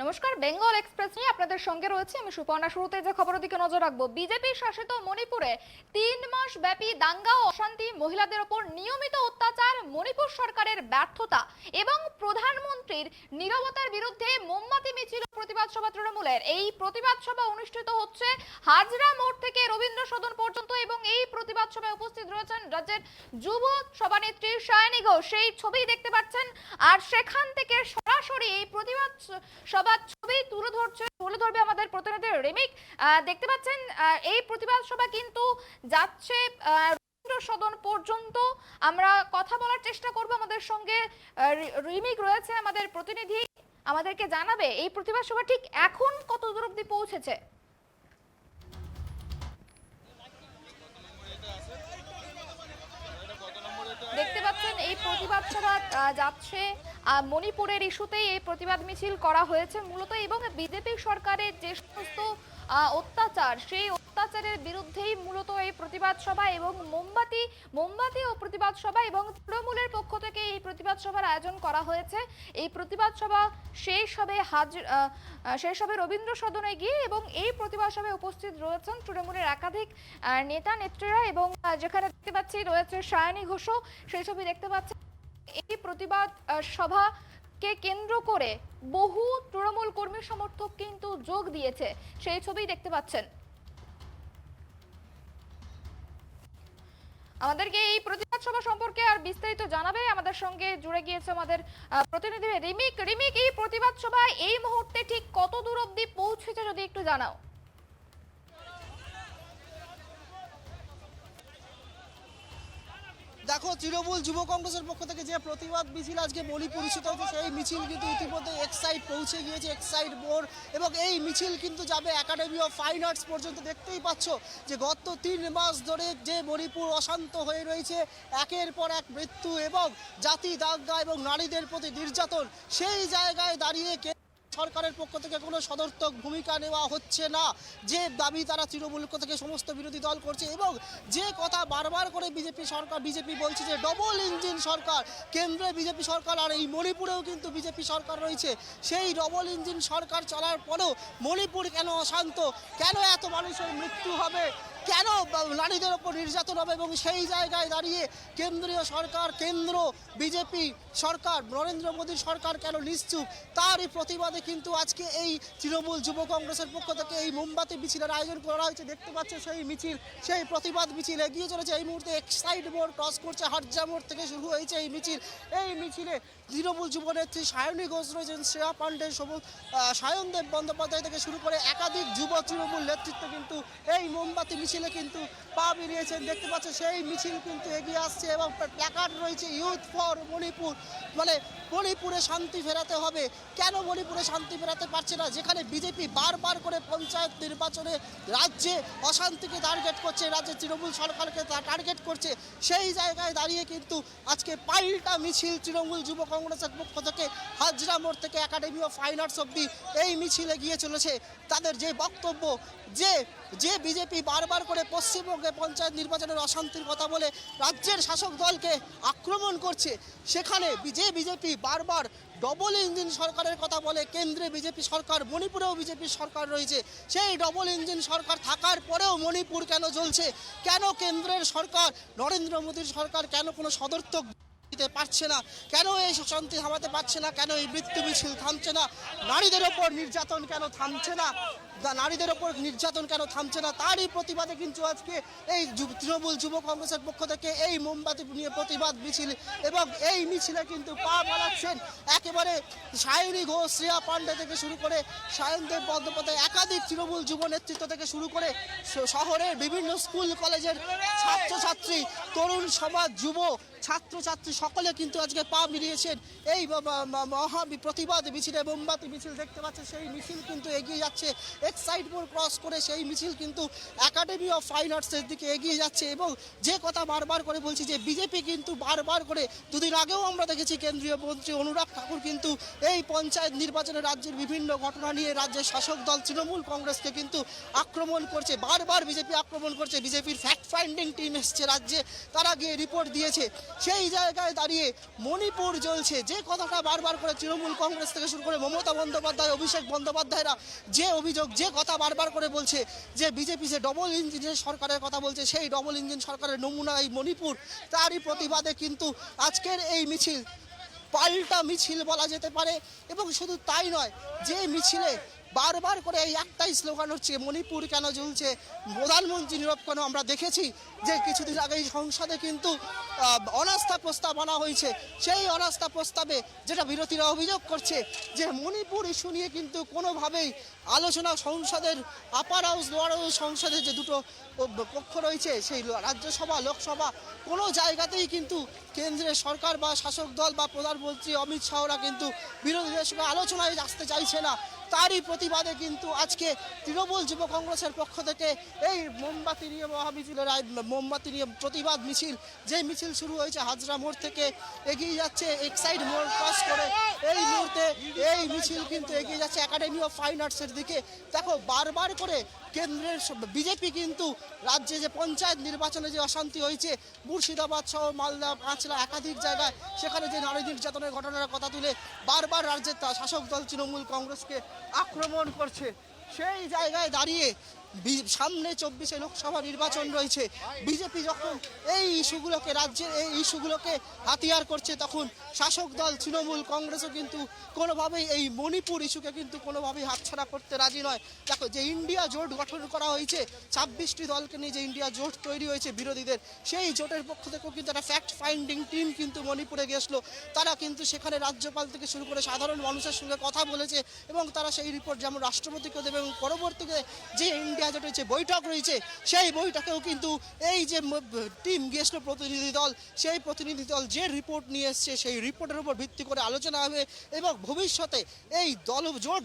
নমস্কার, বেঙ্গল এক্সপ্রেস নিয়ে আপনাদের সঙ্গে রয়েছে আমি সুপর্ণা। শুরুতে যে খবরের দিকে নজর রাখবো, বিজেপি শাসিত মণিপুরে 3 মাস ব্যাপী দাঙ্গা ও অশান্তি, মহিলাদের ওপর নিয়মিত অত্যাচার, মণিপুর সরকারের ব্যর্থতা এবং প্রধানমন্ত্রীর নীরবতার বিরুদ্ধে মোমবাতি মিছিল ও প্রতিবাদ সভা তৃণমূলের। এই প্রতিবাদ সভা অনুষ্ঠিত হচ্ছে হাজরা মোড় থেকে রবীন্দ্র সদন পর্যন্ত এবং এই প্রতিবাদ সভায় উপস্থিত রয়েছেন রাজ্যের যুব সভানেত্রী সায়নী ঘোষ। সেই ছবি দেখতে পাচ্ছেন, আর সেখান থেকে সরাসরি এই প্রতিবাদ সভার ছবি তুলে ধরবে আমাদের প্রতিনিধি রিমিক। দেখতে পাচ্ছেন এই প্রতিবাদ সভা কিন্তু যাচ্ছে রবীন্দ্র সদন পর্যন্ত। আমরা কথা বলার চেষ্টা করব, আমাদের সঙ্গে রিমিক রয়েছে আমাদের প্রতিনিধি, আমাদেরকে জানাবে এই প্রতিবাদ সভা ঠিক এখন কত দূর অবধি পৌঁছেছে। দেখতে পাচ্ছেন এই প্রতিবাদ সভা যাচ্ছে মণিপুরের ইস্যুতেই এই প্রতিবাদ মিছিল করা হয়েছে মূলত, এবং বিজেপি সরকারের যে সমস্ত অত্যাচার, সেই অত্যাচারের বিরুদ্ধেই মূলত এই প্রতিবাদ সভা এবং মোমবাতি ও প্রতিবাদ সভা, এবং তৃণমূলের পক্ষ থেকে এই প্রতিবাদ সভার আয়োজন করা হয়েছে। এই প্রতিবাদ সভা শেষ হবে রবীন্দ্র সদনে গিয়ে, এবং এই প্রতিবাদ সভায় উপস্থিত রয়েছেন তৃণমূলের একাধিক নেতা নেত্রীরা, এবং যেখানে দেখতে পাচ্ছি রয়েছে সায়নী ঘোষও, সেই ছবি দেখতে পাচ্ছি। এই প্রতিবাদ সভাকে কেন্দ্র করে বহু তৃণমূল কর্মী সমর্থক কিন্তু যোগ দিয়েছে, সেই ছবি দেখতে পাচ্ছেন। আমাদেরকে এই প্রতিবাদ সভা সম্পর্কে আর বিস্তারিত জানাবে, আমাদের সঙ্গে জুড়ে গিয়েছে আমাদের প্রতিনিধি রিমিক। এই প্রতিবাদ সভা এই মুহূর্তে ঠিক কত দূর অবধি পৌঁছেছে যদি একটু জানাও। দেখো, তৃণমূল যুব কংগ্রেসের পক্ষ থেকে যে প্রতিবাদ মিছিল আজকে মণিপুর ইস্যুতে হচ্ছে, সেই মিছিল কিন্তু ইতিমধ্যে এক্সাইড পৌঁছে গিয়েছে, এক্সাইড মোড়, এবং এই মিছিল কিন্তু যাবে একাডেমি অফ ফাইন আর্টস পর্যন্ত। দেখতেই পাচ্ছ যে গত 3 মাস ধরে যে মণিপুর অশান্ত হয়ে রয়েছে, একের পর এক মৃত্যু এবং জাতি দাঙ্গা এবং নারীদের প্রতি নির্যাতন, সেই জায়গায় দাঁড়িয়ে সরকারের পক্ষ থেকে কোনো সদর্থক ভূমিকা নেওয়া হচ্ছে না। যে দাবি তারা তৃণমূল থেকে সমস্ত বিরোধী দল করছে, এবং যে কথা বারবার করে বিজেপি বলছে যে ডবল ইঞ্জিন সরকার, কেন্দ্রে বিজেপি সরকার আর এই মণিপুরেও কিন্তু বিজেপি সরকার রয়েছে, সেই ডবল ইঞ্জিন সরকার চলার পরেও মণিপুর কেন অশান্ত, কেন এত মানুষের মৃত্যু হবে, কেন নারীদের ওপর নির্যাতন হবে, এবং সেই জায়গায় দাঁড়িয়ে কেন্দ্রীয় সরকার, কেন্দ্র বিজেপি সরকার, নরেন্দ্র মোদীর সরকার কেন নিশ্চুপ, তারই প্রতিবাদে কিন্তু আজকে এই তৃণমূল যুব কংগ্রেসের পক্ষ থেকে এই মোমবাতি মিছিলের আয়োজন করা হয়েছে। দেখতে পাচ্ছ সেই মিছিল, সেই প্রতিবাদ মিছিল এগিয়ে চলেছে। এই মুহূর্তে এক্সাইড মোড় ক্রস করছে, হাজরা মোড় থেকে শুরু হয়েছে এই মিছিল। এই মিছিলে তৃণমূল যুবনেত্রী সায়নী ঘোষ রয়েছেন, শ্রেয়া পাণ্ডে, সায়নদেব বন্দ্যোপাধ্যায় থেকে শুরু করে একাধিক যুব তৃণমূল নেতৃত্ব কিন্তু এই মোমবাতি মিছিলে কিন্তু পা বেরিয়েছেন। দেখতে পাচ্ছ সেই মিছিল কিন্তু এগিয়ে আসছে, এবং প্ল্যাকার্ড রয়েছে ইউথ ফর মণিপুর, মানে মণিপুরে শান্তি ফেরাতে হবে। কেন মণিপুরে শান্তি ফেরাতে পারছে না, যেখানে বিজেপি বারবার করে পঞ্চায়েত নির্বাচনে রাজ্যে অশান্তিকে টার্গেট করছে, রাজ্যে তৃণমূল সরকারকে টার্গেট করছে, সেই জায়গায় দাঁড়িয়ে কিন্তু আজকে পাল্টা মিছিল তৃণমূল যুব কংগ্রেসের পক্ষ থেকে হাজরা মোড় থেকে একাডেমি অফ ফাইন আর্টস অব্দি এই মিছিলে গিয়ে চলেছে। তাদের যে বক্তব্য, যে বিজেপি বারবার করে পশ্চিমবঙ্গে পঞ্চায়েত নির্বাচনের অশান্তির কথা বলে রাজ্যের শাসক দলকে আক্রমণ করছে, সেখানে যে বিজেপি বারবার ডবল ইঞ্জিন সরকারের কথা বলে, কেন্দ্রে বিজেপি সরকার, মণিপুরেও বিজেপি সরকার রয়েছে, সেই ডবল ইঞ্জিন সরকার থাকার পরেও মণিপুর কেন জ্বলছে, কেন কেন্দ্রের সরকার, নরেন্দ্র মোদীর সরকার কেন কোনো সদর্থক দিতে পারছে না, কেন এই শান্তি থামাতে পারছে না, কেন এই মৃত্যু মিছিল থামছে না, নারীদের ওপর নির্যাতন কেন থামছে না, তারই প্রতিবাদে কিন্তু আজকে এই তৃণমূল যুব কংগ্রেসের পক্ষ থেকে এই মোমবাতি নিয়ে প্রতিবাদ মিছিল, এবং এই মিছিলে কিন্তু পা বাড়াচ্ছেন একেবারে সায়নী ঘোষ, শ্রেয়া পাণ্ডে থেকে শুরু করে সায়নদেব বন্দ্যোপাধ্যায়, একাধিক তৃণমূল যুব নেতৃত্ব থেকে শুরু করে শহরের বিভিন্ন স্কুল কলেজের ছাত্রছাত্রী, তরুণ সমাজ, যুব ছাত্রছাত্রী সকলে কিন্তু আজকে পা মিলিয়েছেন এই মহা প্রতিবাদ মিছিলে। মোমবাতি মিছিল দেখতে পাচ্ছে, সেই মিছিল কিন্তু এগিয়ে যাচ্ছে এক্সাইড মোড় ক্রস করে, সেই মিছিল কিন্তু একাডেমি অফ ফাইন আর্টসের দিকে এগিয়ে যাচ্ছে। এবং যে কথা বারবার করে বলছি যে বিজেপি কিন্তু বারবার করে, দুদিন আগেও আমরা দেখেছি কেন্দ্রীয় মন্ত্রী অনুরাগ ঠাকুর কিন্তু এই পঞ্চায়েত নির্বাচনে রাজ্যের বিভিন্ন ঘটনা নিয়ে রাজ্যের শাসক দল তৃণমূল কংগ্রেসকে কিন্তু আক্রমণ করছে, বারবার বিজেপি আক্রমণ করছে। বিজেপির ফ্যাক্ট ফাইন্ডিং টিম এসছে রাজ্যে, তারা গিয়ে রিপোর্ট দিয়েছে সেই জায়গায় দাঁড়িয়ে মণিপুর জ্বলছে, যে কথাটা বারবার করে তৃণমূল কংগ্রেস থেকে শুরু করে মমতা বন্দ্যোপাধ্যায়, অভিষেক বন্দ্যোপাধ্যায়রা যে অভিযোগ, যে কথা বারবার করে বলছে যে বিজেপি যে ডবল ইঞ্জিনের সরকারের কথা বলছে, সেই ডবল ইঞ্জিন সরকারের নমুনা এই মণিপুর, তারই প্রতিবাদে কিন্তু আজকের এই মিছিল পাল্টা মিছিল বলা যেতে পারে। এবং শুধু তাই নয়, যে মিছিলে বারবার করে এই একটাই স্লোগান হচ্ছে মণিপুর কেন জ্বলছে, প্রধানমন্ত্রী নীরব কেন। আমরা দেখেছি যে কিছুদিন আগেই সংসদে কিন্তু অনাস্থা প্রস্তাব আনা হয়েছে। সেই অনাস্থা প্রস্তাবে যেটা বিরোধীরা অভিযোগ করছে যে মণিপুর ইস্যু নিয়ে কিন্তু কোনোভাবেই আলোচনা সংসদের আপার হাউস লোয়ার হাউস সংসদের যে দুটো পক্ষ রয়েছে, সেই রাজ্যসভা লোকসভা কোনো জায়গাতেই কিন্তু কেন্দ্রের সরকার বা শাসক দল বা প্রধানমন্ত্রী অমিত শাহরা কিন্তু বিরোধীদের সঙ্গে আলোচনায় আসতে চাইছে না। তারই প্রতিবাদে কিন্তু আজকে তৃণমূল যুব কংগ্রেসের পক্ষ থেকে এই মোমবাতি নিয়ে মহামিছিলের মোমবাতি নিয়ে প্রতিবাদ মিছিল, যে মিছিল শুরু হয়েছে হাজরা মোড় থেকে, এগিয়ে যাচ্ছে এক্সাইড মোড় ক্রস করে এই মুহূর্তে এই মিছিল কিন্তু এগিয়ে যাচ্ছে একাডেমি অফ ফাইন আর্টসের দিকে। দেখো বারবার করে কেন্দ্রের বিজেপি কিন্তু রাজ্যে যে পঞ্চায়েত নির্বাচনে যে অশান্তি হয়েছে, মুর্শিদাবাদ সহ মালদা, পাঁচলা একাধিক জায়গায় সেখানে যে নারী নির্যাতনের ঘটনার কথা তুলে বারবার রাজ্যের শাসক দল তৃণমূল কংগ্রেসকে আক্রমণ করছে। সেই জায়গায় দাঁড়িয়ে সামনে 24শে লোকসভা নির্বাচন রয়েছে, বিজেপি যখন এই ইস্যুগুলোকে, রাজ্যের এই ইস্যুগুলোকে হাতিয়ার করছে, তখন শাসক দল তৃণমূল কংগ্রেসও কিন্তু কোনোভাবেই এই মণিপুর ইস্যুকে কিন্তু কোনোভাবেই হাতছাড়া করতে রাজি নয়। দেখো যে ইন্ডিয়া জোট গঠন করা হয়েছে, 26টি দলকে নিয়ে যে ইন্ডিয়া জোট তৈরি হয়েছে বিরোধীদের, সেই জোটের পক্ষ থেকেও কিন্তু একটা ফ্যাক্ট ফাইন্ডিং টিম কিন্তু মণিপুরে গেছিল। তারা কিন্তু সেখানে রাজ্যপাল থেকে শুরু করে সাধারণ মানুষের সঙ্গে কথা বলেছে এবং তারা সেই রিপোর্ট যেমন রাষ্ট্রপতিকে দেবে এবং পরবর্তীতে যে ইন্ডিয়া জোটের যে বৈঠক রয়েছে সেই বৈঠকেও কিন্তু এই যে টিম গিয়েছিল প্রতিনিধি দল, সেই প্রতিনিধি দল যে রিপোর্ট নিয়ে এসছে সেই রিপোর্টের উপর ভিত্তি করে আলোচনা হবে এবং ভবিষ্যতে এই দল জোট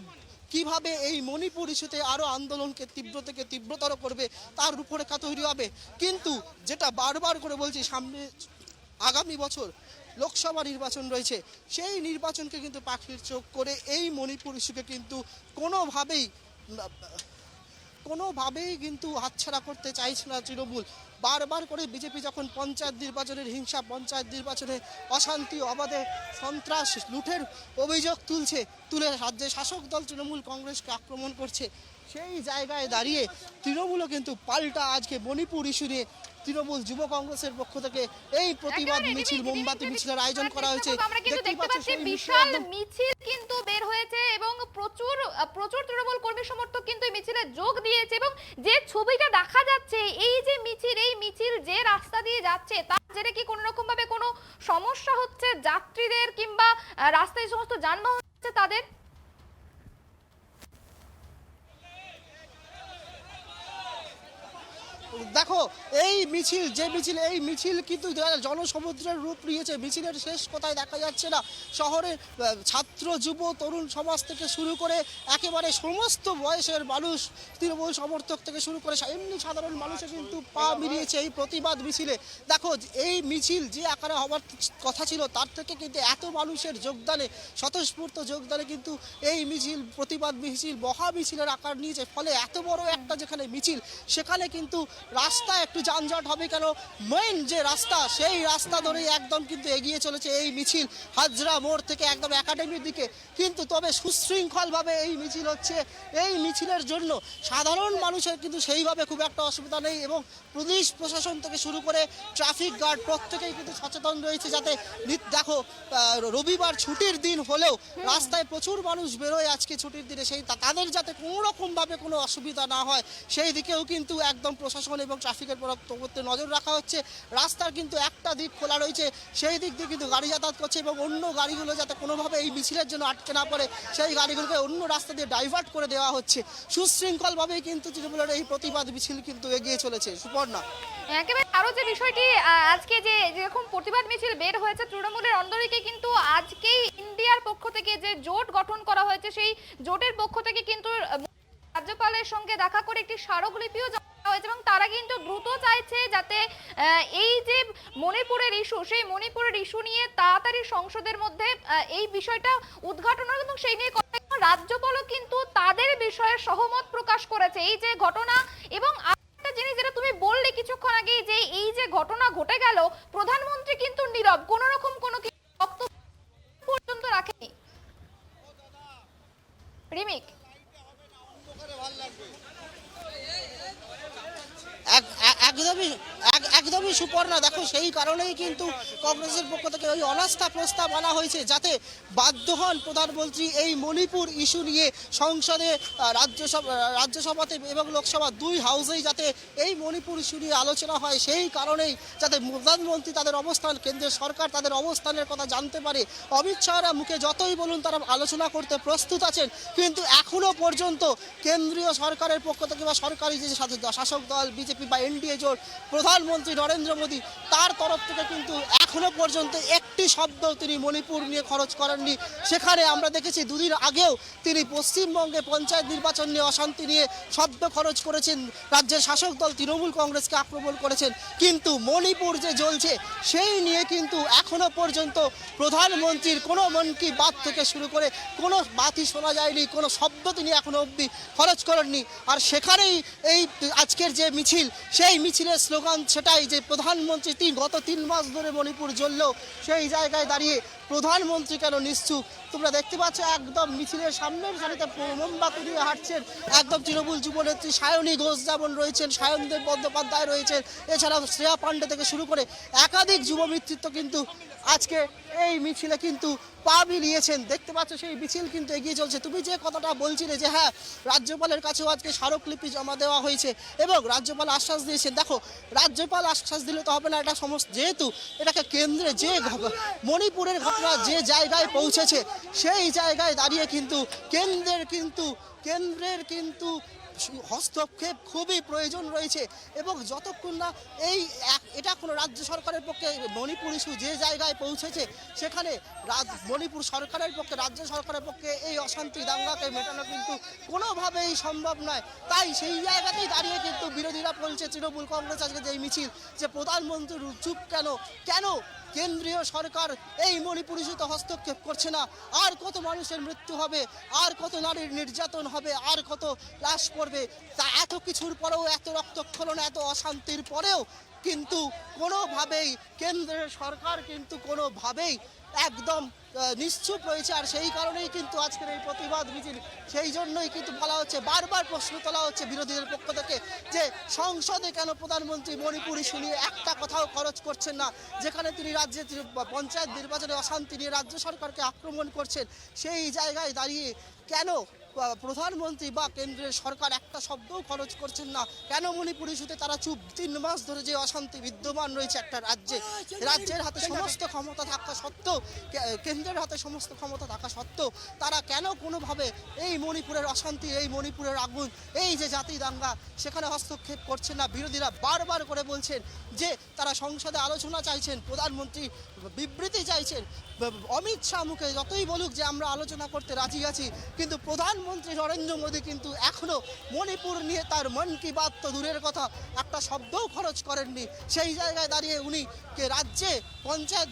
কিভাবে এই মণিপুর ইস্যুতে আরও আন্দোলনকে তীব্র থেকে তীব্রতর করবে তার রূপরেখা তৈরি হবে। কিন্তু যেটা বারবার করে বলছি, সামনে আগামী বছর লোকসভা নির্বাচন রয়েছে, সেই নির্বাচনকে কিন্তু পাখির চোখ করে এই মণিপুর ইস্যুকে কিন্তু কোনোভাবেই কিন্তু হাতছাড়া করতে চাইছে না তৃণমূল। বারবার করে বিজেপি যখন পঞ্চায়েত নির্বাচনের হিংসা, পঞ্চায়েত নির্বাচনে অশান্তি, অবাধে সন্ত্রাস, লুঠের অভিযোগ তুলে রাজ্যের শাসক দল তৃণমূল কংগ্রেসকে আক্রমণ করছে, সেই জায়গায় দাঁড়িয়ে তৃণমূলও কিন্তু পাল্টা আজকে মণিপুর ইস্যু নিয়ে তৃণমূল যুব কংগ্রেসের পক্ষ থেকে এই প্রতিবাদ মিছিল, মোমবাতি মিছিলের আয়োজন করা হয়েছে। আমরা কিন্তু দেখতে পাচ্ছি বিশাল মিছিল কিন্তু বের হয়েছে এবং প্রচুর প্রচুর তৃণমূল কর্মী সমর্থক কিন্তু এই মিছিলে যোগ দিয়েছে এবং যে ছবিটা দেখা যাচ্ছে, এই যে মিছিল, এই মিছিল যে রাস্তা দিয়ে যাচ্ছে তার জেরে কি কোনো রকম ভাবে কোনো সমস্যা হচ্ছে যাত্রীদের কিংবা রাস্তায় সমস্ত যানবাহন হচ্ছে তাদের? দেখো এই মিছিল, যে মিছিল, এই মিছিল কিন্তু জনসমুদ্রের রূপ নিয়েছে। মিছিলের শেষ কোথায় দেখা যাচ্ছে না। শহরে ছাত্র, যুব, তরুণ সমাজ থেকে শুরু করে একেবারে সমস্ত বয়সের মানুষ, তৃণমূল সমর্থক থেকে শুরু করে এমনি সাধারণ মানুষে কিন্তু পা মিলিয়েছে এই প্রতিবাদ মিছিলে। দেখো এই মিছিল যে আকারে হওয়ার কথা ছিল তার থেকে কিন্তু এত মানুষের যোগদানে, স্বতঃস্ফূর্ত যোগদানে কিন্তু এই মিছিল, প্রতিবাদ মিছিল, মহা মিছিলের আকার নিয়েছে। ফলে এত বড় একটা যেখানে মিছিল, সেখানে কিন্তু রাস্তা একটু যানজট হবে, কেন মেইন যে রাস্তা সেই রাস্তা ধরেই একদম কিন্তু এগিয়ে চলেছে এই মিছিল হাজরা মোড় থেকে একদম একাডেমির দিকে। কিন্তু তবে সুশৃঙ্খলভাবে এই মিছিল হচ্ছে। এই মিছিলের জন্য সাধারণ মানুষের কিন্তু সেইভাবে খুব একটা অসুবিধা নেই এবং পুলিশ প্রশাসন থেকে শুরু করে ট্রাফিক গার্ড প্রত্যেকেই কিন্তু সচেতন রয়েছে যাতে, দেখো রবিবার ছুটির দিন হলেও রাস্তায় প্রচুর মানুষ বেরোয় আজকে ছুটির দিনে, সেই তাদের যাতে কোনো রকমভাবে কোনো অসুবিধা না হয় সেই দিকেও কিন্তু একদম প্রশাসন এবং ট্রাফিকের প্রতি নজর রাখা হচ্ছে। রাস্তার কিন্তু একটা দিক খোলা রয়েছে, সেই দিক দিয়ে কিন্তু গাড়ি যাতায়াত করছে এবং অন্য গাড়িগুলো যাতে কোনোভাবে এই মিছিলের জন্য আটকে না পড়ে সেই গাড়িগুলোকে অন্য রাস্তা দিয়ে ডাইভার্ট করে দেওয়া হচ্ছে। সুশৃঙ্খলভাবেই কিন্তু তৃণমূলের এই প্রতিবাদ মিছিল কিন্তু এগিয়ে চলেছে। সুপর্ণা, একেবারে আরো যে বিষয়টি, আজকে যে যেরকম প্রতিবাদ মিছিল বের হয়েছে তৃণমূলের অন্দরিকে, কিন্তু আজকেই ইন্ডিয়ার পক্ষ থেকে যে জোট গঠন করা হয়েছে সেই জোটের পক্ষ থেকে কিন্তু রাজ্যপালের সঙ্গে দেখা করে একটি স্মারকলিপিও হয়েছে এবং তারা কিন্তু দ্রুত চাইছে যাতে এই যে মণিপুরের ইস্যু, সেই মণিপুরের ইস্যু নিয়ে তাড়াতাড়ি সংসদের মধ্যে এই বিষয়টা উদ্ঘাটন হবে এবং সেই নিয়ে রাজ্যপালও কিন্তু তাদের বিষয়ে সহমত প্রকাশ করেছে। এই যে ঘটনা এবং আরেকটা জিনিস যেটা তুমি বললে কিছুক্ষণ আগে, যে এই যে ঘটনা ঘটে গেল, প্রধানমন্ত্রী কিন্তু নীরব, কোন রকম কোনো বক্তব্য পর্যন্ত রাখেনি। রিমিক, একদমই সুপর্ণা, দেখো সেই কারণেই কিন্তু কংগ্রেসের পক্ষ থেকে ওই অনাস্থা প্রস্তাব আনা হয়েছে, যাতে বাধ্য হন প্রধানমন্ত্রী এই মণিপুর ইস্যু নিয়ে সংসদে, রাজ্যসভাতে এবং লোকসভা দুই হাউসেই যাতে এই মণিপুর ইস্যু নিয়ে আলোচনা হয়। সেই কারণেই যাতে প্রধানমন্ত্রী তাদের অবস্থান, কেন্দ্রের সরকার তাদের অবস্থানের কথা জানতে পারে। অমিত শাহরা মুখে যতই বলুন তারা আলোচনা করতে প্রস্তুত আছেন, কিন্তু এখনো পর্যন্ত কেন্দ্রীয় সরকারের পক্ষ থেকে বা সরকারি যে শাসক দল বিজেপি বা এনডিএ জোট, প্রধানমন্ত্রী নরেন্দ্র মোদী তার তরফ থেকে কিন্তু এখনো পর্যন্ত একটি শব্দ তিনি মণিপুর নিয়ে খরচ করেননি। সেখানে আমরা দেখেছি দুদিন আগেও তিনি পশ্চিমবঙ্গে পঞ্চায়েত নির্বাচন নিয়ে অশান্তি নিয়ে শব্দ খরচ করেছেন, রাজ্যের শাসক দল তৃণমূল কংগ্রেসকে আক্রমণ করেছেন। কিন্তু মণিপুর যে জ্বলছে সেই নিয়ে কিন্তু এখনো পর্যন্ত প্রধানমন্ত্রীর কোনো মন কি বাত থেকে শুরু করে কোনো বাতই শোনা যায়নি, কোনো শব্দ তিনি এখনো অবধি খরচ করেননি। আর সেখানেই এই আজকের যে মিছিল, সেই মিছিলের স্লোগান সেটাই যে প্রধানমন্ত্রী গত 3 মাস ধরে মণিপুর জ্বললেও সেই জায়গায় দাঁড়িয়ে প্রধানমন্ত্রী কেন নিশ্চুপ। তোমরা দেখতে পাচ্ছ একদম মিছিলের সামনের সারিতে মোমবাতি নিয়ে হাঁটছেন একদম তৃণমূল যুবনেত্রী সায়নী ঘোষ যেমন রয়েছেন, সায়নদেব বন্দ্যোপাধ্যায় রয়েছেন, এছাড়াও শ্রেয়া পাণ্ডে থেকে শুরু করে একাধিক যুব নেতৃত্ব কিন্তু আজকে এই মিছিলে কিন্তু পা মিলিয়েছেন। দেখতে পাচ্ছ সেই মিছিল কিন্তু এগিয়ে চলছে। তুমি যে কথাটা বলছিলে যে হ্যাঁ, রাজ্যপালের কাছেও আজকে স্মারকলিপি জমা দেওয়া হয়েছে এবং রাজ্যপাল আশ্বাস দিয়েছেন। দেখো, রাজ্যপাল আশ্বাস দিলে তো হবে না, এটা সমস্ত যেহেতু এটাকে কেন্দ্রে যে মণিপুরের ঘটনা যে জায়গায় পৌঁছেছে সেই জায়গায় দাঁড়িয়ে কিন্তু কেন্দ্রের কিন্তু হস্তক্ষেপ খুবই প্রয়োজন রয়েছে। এবং যতক্ষণ না এটা কোনো রাজ্য সরকারের পক্ষে মণিপুর ইস্যু যে জায়গায় পৌঁছেছে সেখানে মণিপুর সরকারের পক্ষে, রাজ্য সরকারের পক্ষে এই অশান্তি দাঙ্গাকে মেটানো কিন্তু কোনোভাবেই সম্ভব নয়। তাই সেই জায়গাতেই দাঁড়িয়ে কিন্তু বিরোধীরা বলছে, তৃণমূল কংগ্রেস আজকে যে মিছিল, যে প্রধানমন্ত্রীর চুপ কেন কেন্দ্রীয় সরকার এই মণিপুর ইস্যুতে হস্তক্ষেপ করছে না। আর কত মানুষের মৃত্যু হবে, আর কত নারীর নির্যাতন হবে, আর কত লাশ পড়বে, তা এত কিছুর পরেও, এত রক্তক্ষরণ, এত অশান্তির পরেও কিন্তু কোনোভাবেই কেন্দ্রের সরকার কিন্তু কোনোভাবেই একদম নিশ্চুপ রয়েছে। আর সেই কারণেই কিন্তু আজকের এই প্রতিবাদ মিছিল, সেই জন্যই কিন্তু বলা হচ্ছে, বারবার প্রশ্ন তোলা হচ্ছে বিরোধীদের পক্ষ থেকে যে সংসদে কেন প্রধানমন্ত্রী মণিপুর ইস্যু নিয়ে একটা কথাও খরচ করছেন না, যেখানে তিনি রাজ্যে পঞ্চায়েত নির্বাচনে অশান্তি নিয়ে রাজ্য সরকারকে আক্রমণ করছেন। সেই জায়গায় দাঁড়িয়ে কেন প্রধানমন্ত্রী বা কেন্দ্রের সরকার একটা শব্দও খরচ করছেন না? কেন মণিপুর ইস্যুতে তারা চুপ? 3 মাস ধরে যে অশান্তি বিদ্যমান রয়েছে একটা রাজ্যের হাতে সমস্ত ক্ষমতা থাকা সত্ত্বেও, কেন্দ্রের হাতে সমস্ত ক্ষমতা থাকা সত্ত্বেও তারা কেন কোনোভাবে এই মণিপুরের অশান্তি, এই মণিপুরের আগুন, এই যে জাতি দাঙ্গা, সেখানে হস্তক্ষেপ করছেন না? বিরোধীরা বারবার করে বলছেন যে তারা সংসদে আলোচনা চাইছেন, প্রধানমন্ত্রী বিবৃতি চাইছেন। অমিত শাহ মুখে যতই বলুক যে আমরা আলোচনা করতে রাজি আছি, কিন্তু প্রধানমন্ত্রী নরেন্দ্র মোদী কিন্তু এখনো মণিপুর নিয়ে তার মন কি বাত তো দূরের কথা, একটা শব্দও খরচ করেননি। সেই জায়গায় দাঁড়িয়ে উনি রাজ্যে পঞ্চায়েত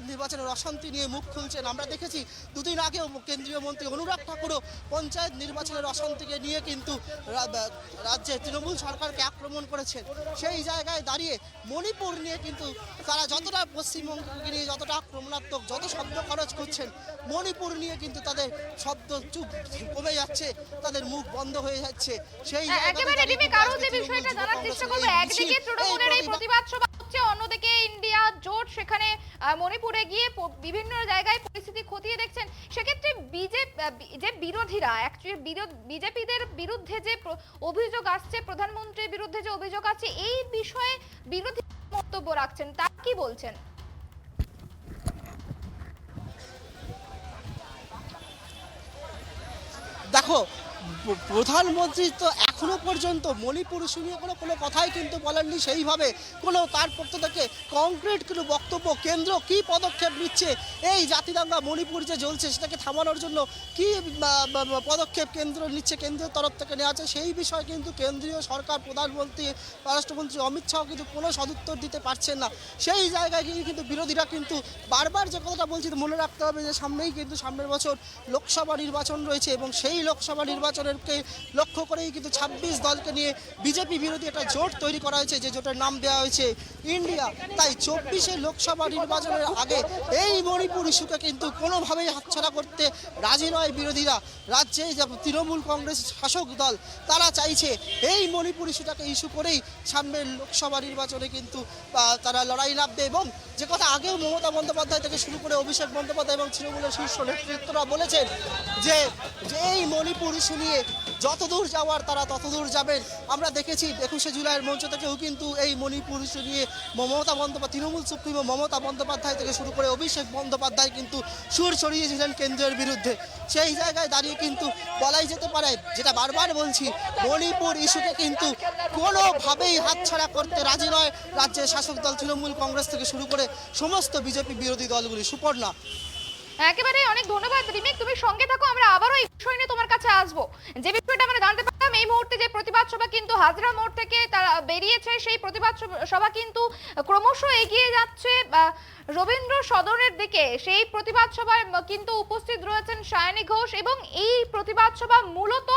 নির্বাচনের অশান্তি নিয়ে মুখ খুলছেন। আমরা দেখেছি দুদিন আগেও কেন্দ্রীয় মন্ত্রী অনুরাগ ঠাকুরও পঞ্চায়েত নির্বাচনের অশান্তিকে নিয়ে কিন্তু রাজ্যে তৃণমূল সরকারকে আক্রমণ করেছেন। সেই জায়গায় দাঁড়িয়ে মণিপুর নিয়ে কিন্তু তারা যতটা পশ্চিমবঙ্গকে নিয়ে যতটা আক্রমণাত্মক, যত শব্দ খরচ করছেন, মণিপুর নিয়ে কিন্তু তাদের শব্দ চুপ কমে যাচ্ছে, তাদের মুখ বন্ধ হয়ে যাচ্ছে। সেই একেবারে রিমিক, আরো যে বিষয়টা জানার চেষ্টা করব, একদিকে তৃণমূলের এই প্রতিবাদ সভা হচ্ছে, অন্যদিকে ইন্ডিয়া জোট সেখানে মণিপুরে গিয়ে বিভিন্ন জায়গায় পরিস্থিতি খতিয়ে দেখছেন। সেক্ষেত্রে যে বিরোধীরা বিজেপিদের বিরুদ্ধে যে অভিযোগ আসছে, প্রধানমন্ত্রীর বিরুদ্ধে যে অভিযোগ আছে, এই বিষয়ে বিরোধী বক্তব্য রাখছেন, তা কি বলছেন? দেখো, প্রধানমন্ত্রী তো এখনো পর্যন্ত মণিপুর ইস্যু নিয়ে কোনো কথাই কিন্তু বলেননি, সেইভাবে কোনো তার পক্ষ থেকে কংক্রিট কোনো বক্তব্য কেন্দ্র কি পদক্ষেপ নিচ্ছে, এই জাতিদাঙ্গা মণিপুর যে জ্বলছে সেটাকে থামানোর জন্য কি পদক্ষেপ কেন্দ্র নিচ্ছে, কেন্দ্রের তরফ থেকে নেওয়া আছে, সেই বিষয়ে কিন্তু কেন্দ্রীয় সরকার, প্রধানমন্ত্রী, স্বরাষ্ট্রমন্ত্রী অমিত শাহ কিন্তু কোনো সদুত্তর দিতে পারছেন না। সেই জায়গায় গিয়ে কিন্তু বিরোধীরা কিন্তু বারবার যে কথাটা বলছি, মনে রাখতে হবে যে সামনেই কিন্তু সামনের বছর লোকসভা নির্বাচন রয়েছে এবং সেই লোকসভা নির্বাচন নির্বাচনকে লক্ষ্য করেই কিন্তু ২৬ দলকে নিয়ে বিজেপি বিরোধী একটা জোট তৈরি করা হয়েছে, যে জোটের নাম দেওয়া হয়েছে ইন্ডিয়া। তাই ২৪শে লোকসভা নির্বাচনের আগে এই মণিপুর ইস্যুকে কিন্তু কোনোভাবেই হাতছাড়া করতে রাজি নয় বিরোধীরা। রাজ্যে যে তৃণমূল কংগ্রেস শাসক দল, তারা চাইছে এই মণিপুর ইস্যুটাকে ইস্যু করেই সামনের লোকসভা নির্বাচনে কিন্তু তারা লড়াই নামবে। এবং যে কথা আগেও মমতা বন্দ্যোপাধ্যায় থেকে শুরু করে অভিষেক বন্দ্যোপাধ্যায় এবং তৃণমূলের শীর্ষ নেতৃত্বরা বলেছেন যে এই মণিপুর ইস্যু নিয়ে যতদূর যাওয়ার তারা ততদূর যাবেন। আমরা দেখেছি ২১শে জুলাইয়ের মঞ্চ থেকেও কিন্তু এই মণিপুর ইস্যু নিয়ে মমতা বন্দ্যোপাধ্যায়, তৃণমূল সুপ্রিমো মমতা বন্দ্যোপাধ্যায় থেকে শুরু করে অভিষেক বন্দ্যোপাধ্যায় কিন্তু সুর ছড়িয়েছিলেন কেন্দ্রের বিরুদ্ধে। সেই জায়গায় দাঁড়িয়ে কিন্তু বলাই যেতে পারে, যেটা বারবার বলছি, মণিপুর ইস্যুকে কিন্তু কোনোভাবেই হাতছাড়া করতে রাজি নয় রাজ্যের শাসক দল তৃণমূল কংগ্রেস থেকে শুরু করে সমস্ত বিজেপি বিরোধী দলগুলি। সুপর্ণা। একেবারে অনেক ধন্যবাদ রিমিক, তুমি সঙ্গে থাকো, আমরা আবারও এই বিষয় নিয়ে তোমার কাছে আসবো। যে বিষয়টা আমরা জানতে পারলাম, এই মুহূর্তে যে প্রতিবাদ সভা কিন্তু হাজরা মোড় থেকে তারা বেরিয়েছে, সেই প্রতিবাদ সভা কিন্তু ক্রমশ এগিয়ে যাচ্ছে রবীন্দ্র সদনের দিকে। সেই প্রতিবাদ সভায় কিন্তু উপস্থিত রয়েছেন সায়নী ঘোষ, এবং এই প্রতিবাদ সভা মূলত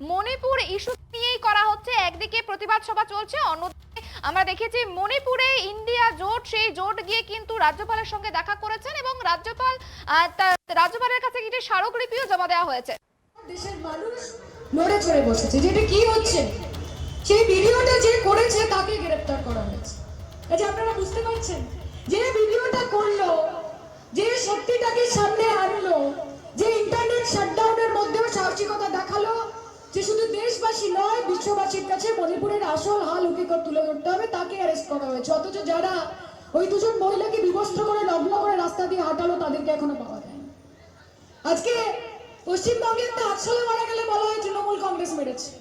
মণিপুর ইস্যু নিয়েই করা হচ্ছে। একদিকে প্রতিবাদ সভা চলছে, অন্যদিকে আমরা দেখেছি মণিপুরে ইন্ডিয়া জোট, সেই জোট গিয়ে কিন্তু রাজ্যপালের সঙ্গে দেখা করেছেন এবং রাজ্যপালের কাছে একটি স্মারকলিপিও জমা দেওয়া হয়েছে। দেশের মানুষ নড়ে চড়ে বসেছে, যেটা কি হচ্ছে, সেই ভিডিওটা যে করেছে তাকে গ্রেফতার করা হয়েছে। এই যে আপনারা বুঝতে পারছেন, যে ভিডিওটা করলো, যে শক্তিটাকে সামনে আনলো, যে ইন্টারনেট শাটডাউনের মধ্যেও সাহসিকতা দেখালো, যে শুধু দেশবাসী নয় বিশ্ববাসীর কাছে মণিপুরের আসল হাল হকিকত তুলে ধরতে হবে, তাকে অ্যারেস্ট করা হয়েছে। অথচ যারা ওই দুজন মহিলাকে বিবস্ত্র করে নগ্ন করে রাস্তা দিয়ে হাঁটালো, তাদেরকে এখনো পাওয়া যায়। আজকে পশ্চিমবঙ্গে 8 সালে মারা গেলে বলা হয় তৃণমূল কংগ্রেস মেরেছে,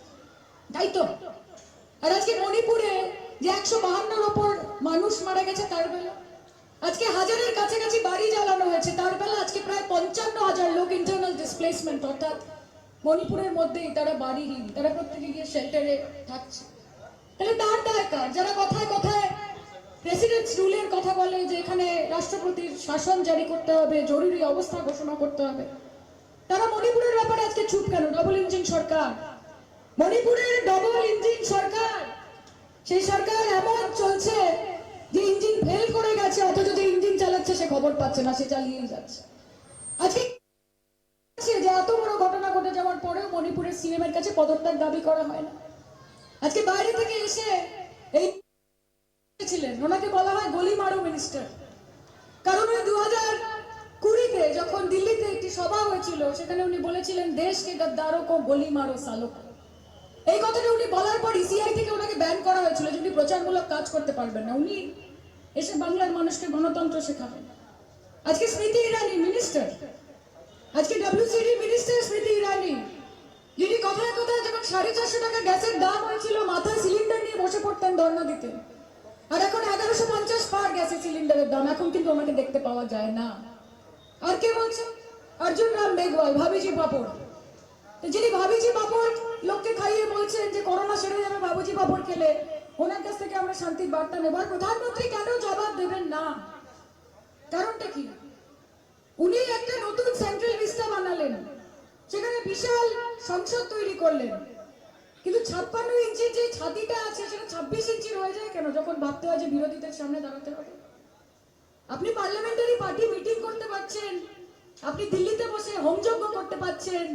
তাই তো? আর আজকে মণিপুরে যে 152-র ওপর মানুষ মারা গেছে, তার বেলা আজকে 1000-এর কাছাকাছি বাড়ি জ্বালানো হয়েছে, তার বেলা আজকে প্রায় 55,000 লোক ইন্টারনাল ডিসপ্লেসমেন্ট, অর্থাৎ মণিপুরের মধ্যেই তারা বাড়িহীন, তারা প্রত্যেকে গিয়ে শেল্টারে থাকছে। তাহলে তার দায় কার? যারা কথায় কথায় প্রেসিডেন্টস রুলের কথা বলে, যে এখানে রাষ্ট্রপতির শাসন জারি করতে হবে, জরুরি অবস্থা ঘোষণা করতে হবে, তারা মণিপুরের ব্যাপারে আজকে চুপ কেন? ডবল ইঞ্জিন সরকার, মণিপুরের ডবল ইঞ্জিন সরকার, সেই সরকার এমন চলছে যে ইঞ্জিন ফেল করে গেছে, অথচ যে ইঞ্জিন চালাচ্ছে সে খবর পাচ্ছে না, সে চালিয়েই যাচ্ছে। আজকে যে এত বড় ঘটনা ঘটে যাওয়ার পরেও মণিপুরের সিএম এর কাছে পদত্যাগ দাবি করা হয় না। আজকে বাইরে থেকে এসে এই ছিলেন, ওনাকে বলা হয় গলি মারো মিনিস্টার, কারণ ওই 2020-তে যখন দিল্লিতে একটি সভা হয়েছিল, সেখানে উনি বলেছিলেন দেশকে গদ্দারো কো গলি মারো সালো। এই কথাটা উনি বলার পর ইসিআই থেকে ওনাকে ব্যান করা হয়েছিল, যে উনি প্রচারমূলক কাজ করতে পারবেন না, উনি এসে বাংলার মানুষকে গণতন্ত্র শেখাবেন। আজকে স্মৃতি ইরানি মিনিস্টার, আজকে ডব্লিউসিডি মিনিস্টার স্মৃতি ইরানি, যিনি কথায় কথায় যখন 450 টাকা গ্যাসের দাম হয়েছিল, মাথায় সিলিন্ডার নিয়ে বসে পড়তেন ধর্ণা দিতে, আর এখন 1150 পার গ্যাসের সিলিন্ডারের দাম, এখন কিন্তু ওনাকে দেখতে পাওয়া যায় না। আর কে বলছে? অর্জুন রাম মেঘওয়াল, ভাবিজি পাপড়, যিনি ভাবিজি পাপড় লোককে খাইয়ে বলছেন যে করোনা সেরে যাবে ভাবিজি পাপড় খেলে, ওনার কাছ থেকে আমরা শান্তির বার্তা নেব। আর প্রধানমন্ত্রী কেন জবাব দেবেন না? কারণটা কি? উনি একটা নতুন সেন্ট্রাল ভিস্টা বানালেন, সেখানে বিশাল সংসদ তৈরি করলেন, কিন্তু 56 ইঞ্চির যে ছাতিটা আছে সেটা 26 ইঞ্চির হয়ে যায় কেন, যখন ভাবতে হয় যে বিরোধীদের সামনে দাঁড়াতে হবে? আপনি পার্লামেন্টারি পার্টি মিটিং করতে পারছেন, আপনি দিল্লিতে বসে হোমযজ্ঞ করতে পারছেন,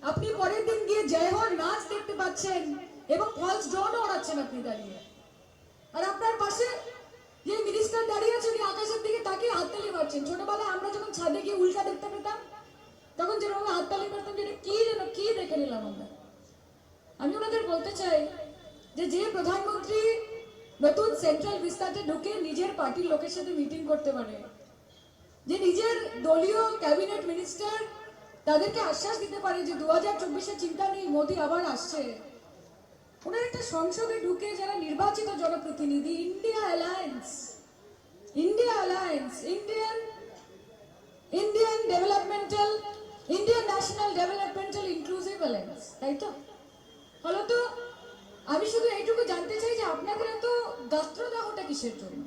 আপনি পরের দিন গিয়ে জয় হোর নাচ দেখতে পাচ্ছেন, এবং ফলস ড্রোনও ওড়াচ্ছেন আপনি দাঁড়িয়ে। আর আপনার পাশে যে মিনিস্টার দাঁড়িয়ে আছে, উনি আকাশের দিকে তাকিয়ে হাততালি মারছেন। ছোটবেলায় আমরা যখন ছাদে গিয়ে উল্কা দেখতে পেতাম, তখন যেরকম হাততালি মারতাম, যে কি যেন কি দেখে নিলাম আমরা। আমি ওনাদের বলতে চাই যে প্রধানমন্ত্রী নতুন সেন্ট্রাল ভিস্তাতে ঢুকে নিজের পার্টির লোকের সাথে মিটিং করতে পারে, যে নিজের দলীয় ক্যাবিনেট মিনিস্টার তাদেরকে আশ্বাস দিতে পারে যে 2024-এ চিন্তা নেই, মোদী আবার আসছে, ওনার একটা সংসদে ঢুকে যারা নির্বাচিত জনপ্রতিনিধি, India alliance, Indian developmental, Indian national developmental inclusive alliance, তাই তো? ফলত আমি শুধু এইটুকু জানতে চাই যে আপনাদের এত গাত্রদাহটা কিসের জন্য?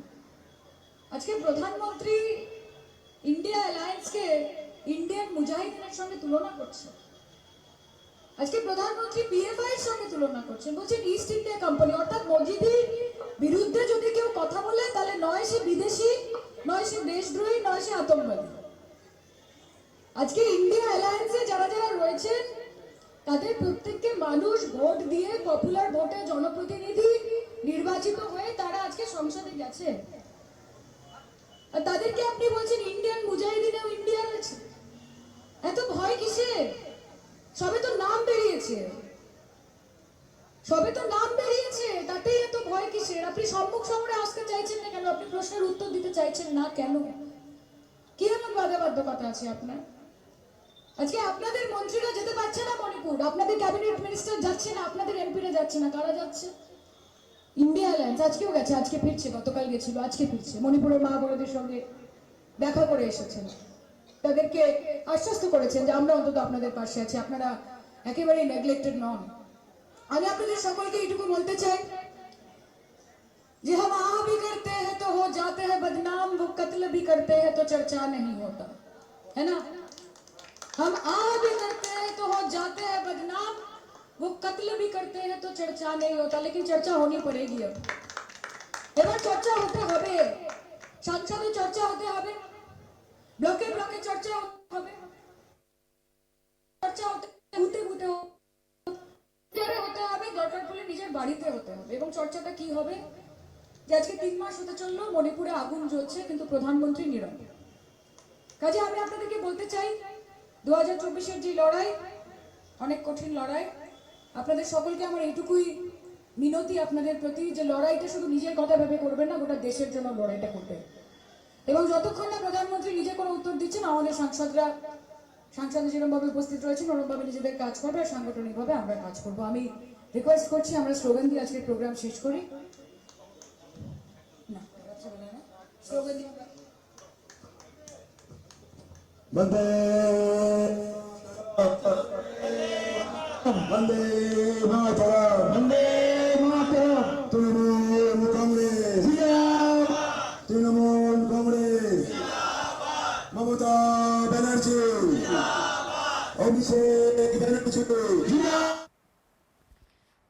আজকে প্রধানমন্ত্রী ইন্ডিয়া অ্যালায়েন্সকে ইন্ডিয়ান মুজাহিদিনের সঙ্গে তুলনা করছে। আজকে প্রধানমন্ত্রী পিএফআই এর সঙ্গে তুলনা করছেন, বলছেন ইস্ট ইন্ডিয়া কোম্পানি, অর্থাৎ মজিদির বিরুদ্ধে যদি কেউ কথা বলে তাহলে নয় সে বিদেশি, নয় সে দেশদ্রোহী, নয় সে আতঙ্কবাদী। আজকে ইন্ডিয়া অ্যালায়েন্সে যারা যারা রয়েছেন তাদের প্রত্যেককে মানুষ ভোট দিয়ে পপুলার ভোটে জনপ্রতিনিধি নির্বাচিত হয়ে তারা আজকে সংসদে গেছে। আর তাদেরকে আপনি বলছেন ইন্ডিয়ান মুজাহিদিনেও ইন্ডিয়া রয়েছে, এত ভয় কিসের? সবে তো নাম বেরিয়েছে, সবে তো নাম বেরিয়েছে, তাতেই এত ভয় কিসের? আপনি সম্মুখ সমরে আসতে চাইছেন না কেন? আপনি প্রশ্নের উত্তর দিতে চাইছেন না কেন? কি এমন বাধ্যবাধকতা আছে আপনার? আজকে আপনাদের মন্ত্রীরা যেতে পারছে না মণিপুর, আপনাদের ক্যাবিনেট মিনিস্টার যাচ্ছে না, আপনাদের এমপিরা যাচ্ছে না, কারা যাচ্ছে? ইন্ডিয়া অ্যালায়েন্স আজকেও গেছে, আজকে ফিরছে, গতকাল গেছিল, আজকে ফিরছে। মণিপুরের মা বোনেদের সঙ্গে দেখা করে এসেছেন, তাদেরকে আশ্বস্ত করেছেন যে আমরা অন্তত আপনাদের পাশে আছি, আপনারা একেবারেই নেগলেক্টেড নন। আমি আপনাদের সকলকে এইটুকু বলতে চাই যে हम आ भी करते हैं तो हो जाते हैं बदनाम, वो कत्ल भी करते हैं तो चर्चा नहीं होता, है ना? हम आ भी करते हैं तो हो जाते हैं बदनाम, वो कत्ल भी करते हैं तो चर्चा नहीं होता, लेकिन चर्चा होनी पड़ेगी। अब এবার চর্চা হতে হবে, সংসদে চর্চা হতে হবে, ব্লকে ব্লকে চর্চা হতে হবে, চর্চা হতে বুথে বুথে হতে হবে, দরকার পড়লে নিজের বাড়িতে হতে হবে। এবং চর্চাটা কি হবে? যে আজকে 3 মাস হতে চললো মণিপুরে আগুন জ্বলছে কিন্তু প্রধানমন্ত্রী নীরব। কাজে আমি আপনাদেরকে বলতে চাই 2024-এর যে লড়াই, অনেক কঠিন লড়াই, আপনাদের সকলকে আমার এইটুকুই মিনতি আপনাদের প্রতি যে লড়াইটা শুধু নিজের কথা ভেবে করবেন না, গোটা দেশের জন্য লড়াইটা করবেন। এবং যতক্ষণ না প্রধানমন্ত্রী নিজে কোনো উত্তর দিচ্ছেন, আমাদের সাংসদরা যেরকমভাবে উপস্থিত রয়েছেন ওরকমভাবে নিজেদের কাজ করবে আর সাংগঠনিকভাবে আমরা কাজ করবো। আমি রিকোয়েস্ট করছি আমরা স্লোগান দিয়ে আজকের প্রোগ্রাম শেষ করি। না, স্লোগান দিয়ে বন্দে বন্দে মাতরম, বন্দে মাতরম। তৃণমূল কংগ্রেস জিন্দাবাদ, তৃণমূল কংগ্রেস জিন্দাবাদ, মমতা ব্যানার্জি জিন্দাবাদ, অভিষেক ব্যানার্জি জিন্দাবাদ।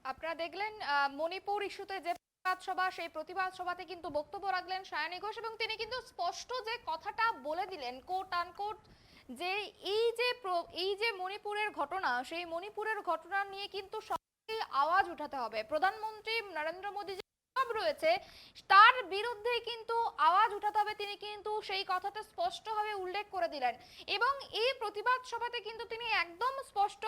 আপনারা দেখলেন মণিপুর ইস্যুতে যে প্রতিবাদ সভা, সেই প্রতিবাদ সভাতে কিন্তু বক্তব্য রাখলেন সায়নী ঘোষ এবং তিনি কিন্তু স্পষ্ট যে কথাটা বলে দিলেন, কোট আনকোট, যে এই যে মণিপুরের ঘটনা, সেই মণিপুরের ঘটনা নিয়ে কিন্তু সবাইকে আওয়াজ উঠাতে হবে। প্রধানমন্ত্রী নরেন্দ্র মোদী যে রয়েছে তার বিরুদ্ধে কিন্তু আওয়াজ উঠাতে হবে, তিনি কিন্তু সেই কথাটা স্পষ্টভাবে উল্লেখ করে দিলেন। এবং এই প্রতিবাদ সভাতে কিন্তু তিনি একদম স্পষ্ট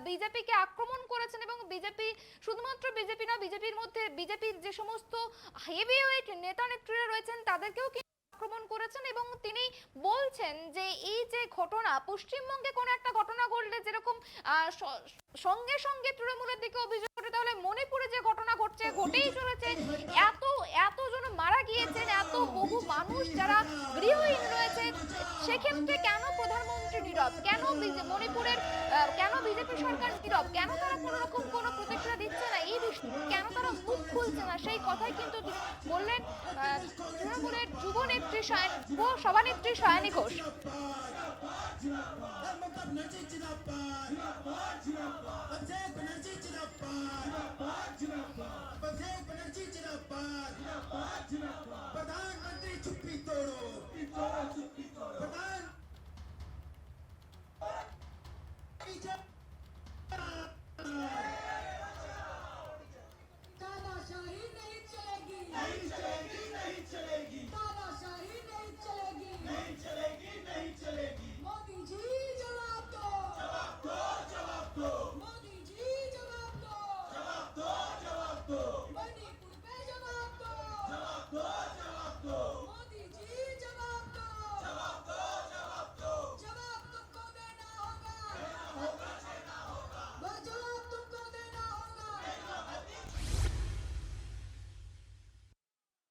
বিজেপিকে আক্রমণ করেছেন এবং বিজেপি, শুধুমাত্র বিজেপি না, বিজেপির মধ্যে বিজেপির যে সমস্ত হেভিওয়েট নেতা নেত্রীরা রয়েছেন তাদেরকেও আক্রমণ করেছেন। এবং তিনি বলছেন যে এই যে ঘটনা, পশ্চিমবঙ্গে কোনো একটা ঘটনা ঘটলে যেরকম সঙ্গে সঙ্গে তৃণমূলের দিকে অভিযোগ করে, তাহলে মণিপুরে যে ঘটনা ঘটছে, ঘটেই চলেছে। এতজন মারা গিয়েছেন, এত বহু মানুষ যারা গৃহহীন রয়েছে, সেক্ষেত্রে কেন প্রধানমন্ত্রী নীরব? কেন মণিপুরের কেন বিজেপি সরকার নীরব? কেন তারা কোনো রকম কোনো প্রতিক্রিয়া দিচ্ছে না? এই বিষয়ে কেন তারা মুখ খুলছে না? সেই কথাই কিন্তু বললেন তৃণমূলের যুব সভানেত্রী সায়নী ঘোষ। प्रधानमंत्री चुप्पी तोड़ो, प्रधान तानाशाही नहीं चलेगी, नहीं चलेगी, नहीं चलेगी, तानाशाही नहीं चलेगी, नहीं चलेगी, नहीं चलेगी। मोदी जी जवाब दो, जवाब दो, जवाब दो।